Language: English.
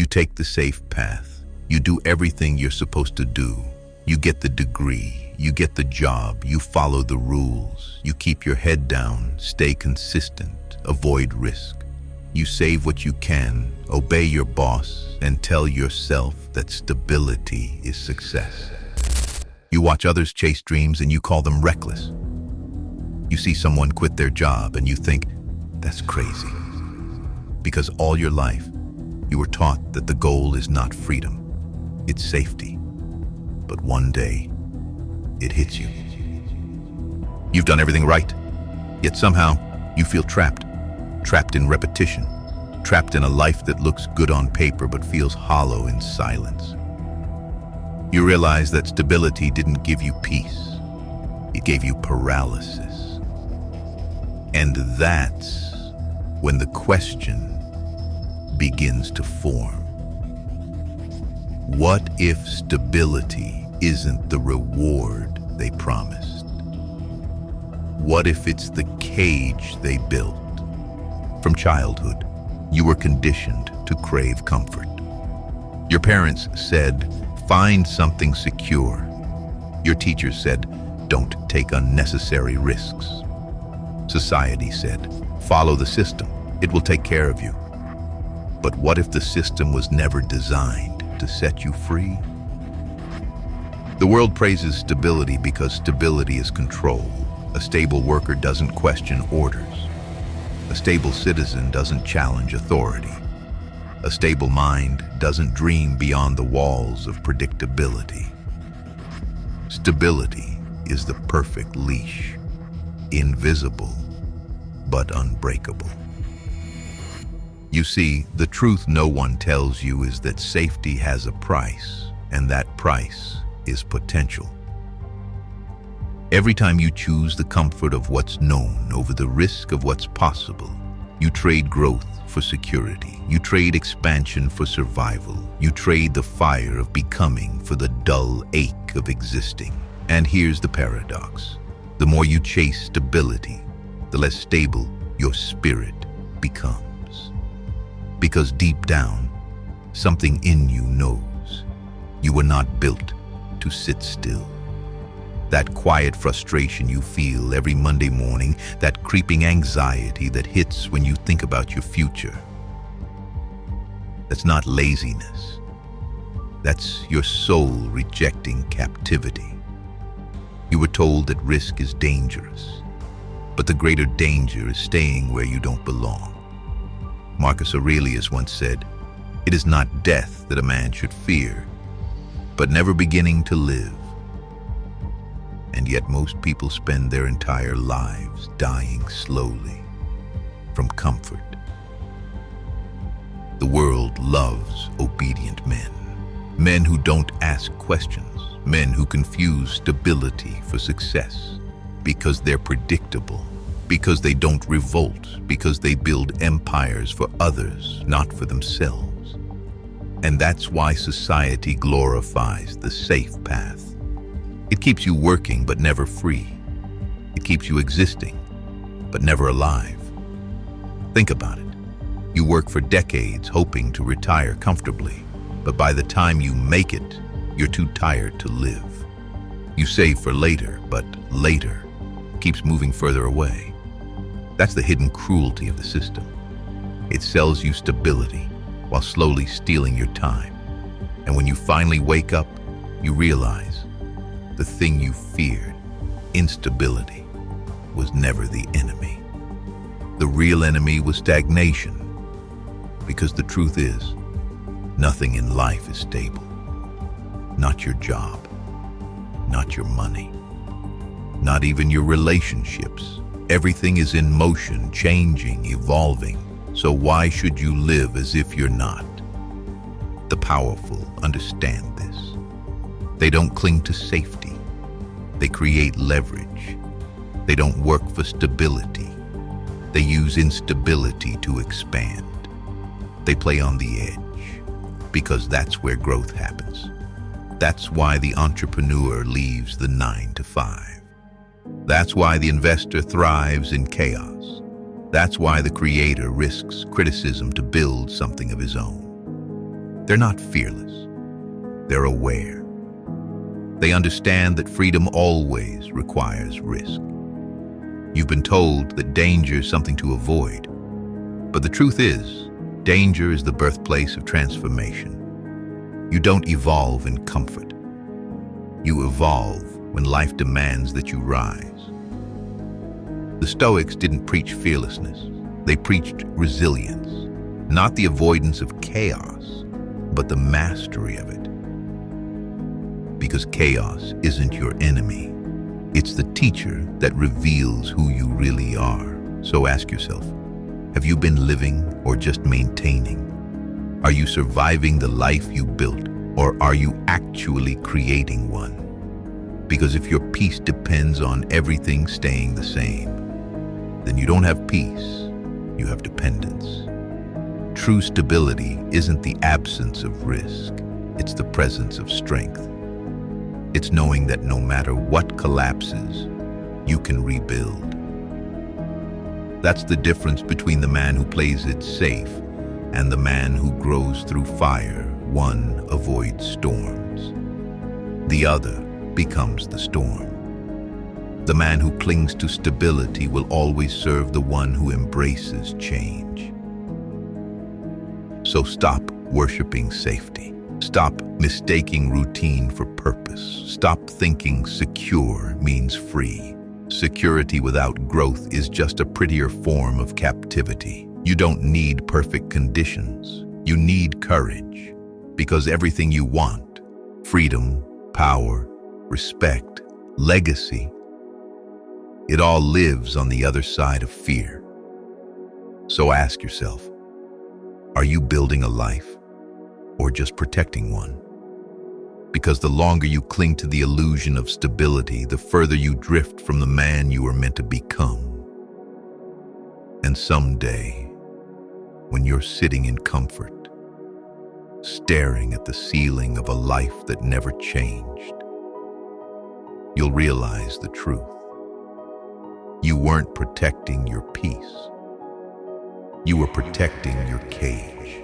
take the safe path. You do everything you're supposed to do. You get the degree, you get the job, you follow the rules, you keep your head down, stay consistent, avoid risk. You save what you can, obey your boss, and tell yourself that stability is success. You watch others chase dreams and you call them reckless. You see someone quit their job and you think, that's crazy. Because all your life, you were taught that the goal is not freedom, it's safety. But one day, it hits you. You've done everything right, yet somehow you feel trapped in repetition, trapped in a life that looks good on paper but feels hollow in silence. You realize that stability didn't give you peace, it gave you paralysis. And that's when the question begins to form. What if stability isn't the reward they promised? What if it's the cage they built? From childhood, you were conditioned to crave comfort. Your parents said, find something secure. Your teachers said, don't take unnecessary risks. Society said, follow the system, it will take care of you. But what if the system was never designed to set you free? The world praises stability because stability is control. A stable worker doesn't question orders. A stable citizen doesn't challenge authority. A stable mind doesn't dream beyond the walls of predictability. Stability is the perfect leash, invisible but unbreakable. You see, the truth no one tells you is that safety has a price, and that price is potential. Every time you choose the comfort of what's known over the risk of what's possible, you trade growth for security. You trade expansion for survival. You trade the fire of becoming for the dull ache of existing. And here's the paradox. The more you chase stability, the less stable your spirit becomes. Because deep down, something in you knows you were not built to sit still. That quiet frustration you feel every Monday morning, that creeping anxiety that hits when you think about your future. That's not laziness. That's your soul rejecting captivity. You were told that risk is dangerous, but the greater danger is staying where you don't belong. Marcus Aurelius once said, "It is not death that a man should fear, but never beginning to live." And yet most people spend their entire lives dying slowly from comfort. The world loves obedient men, men who don't ask questions, men who confuse stability for success, because they're predictable, because they don't revolt, because they build empires for others, not for themselves. And that's why society glorifies the safe path. It keeps you working but never free. It keeps you existing but never alive. Think about it. You work for decades hoping to retire comfortably, but by the time you make it, you're too tired to live. You save for later, but later keeps moving further away. That's the hidden cruelty of the system. It sells you stability while slowly stealing your time. And when you finally wake up, you realize the thing you feared, instability, was never the enemy. The real enemy was stagnation. Because the truth is, nothing in life is stable. Not your job, not your money, not even your relationships. Everything is in motion, changing, evolving. So why should you live as if you're not? The powerful understand this. They don't cling to safety. They create leverage. They don't work for stability. They use instability to expand. They play on the edge, because that's where growth happens. That's why the entrepreneur leaves the 9 to 5. That's why the investor thrives in chaos. That's why the creator risks criticism to build something of his own. They're not fearless. They're aware. They understand that freedom always requires risk. You've been told that danger is something to avoid. But the truth is, danger is the birthplace of transformation. You don't evolve in comfort. You evolve when life demands that you rise. The Stoics didn't preach fearlessness. They preached resilience, not the avoidance of chaos, but the mastery of it. Because chaos isn't your enemy. It's the teacher that reveals who you really are. So ask yourself, have you been living or just maintaining? Are you surviving the life you built, or are you actually creating one? Because if your peace depends on everything staying the same, then you don't have peace, you have dependence. True stability isn't the absence of risk, it's the presence of strength. It's knowing that no matter what collapses, you can rebuild. That's the difference between the man who plays it safe and the man who grows through fire. One avoids storms. The other becomes the storm. The man who clings to stability will always serve the one who embraces change. So stop worshiping safety. Stop mistaking routine for purpose. Stop thinking secure means free. Security without growth is just a prettier form of captivity. You don't need perfect conditions. You need courage. Because everything you want, freedom, power, respect, legacy, it all lives on the other side of fear. So ask yourself, are you building a life or just protecting one? Because the longer you cling to the illusion of stability, the further you drift from the man you were meant to become. And someday, when you're sitting in comfort, staring at the ceiling of a life that never changed, you'll realize the truth. You weren't protecting your peace. You were protecting your cage.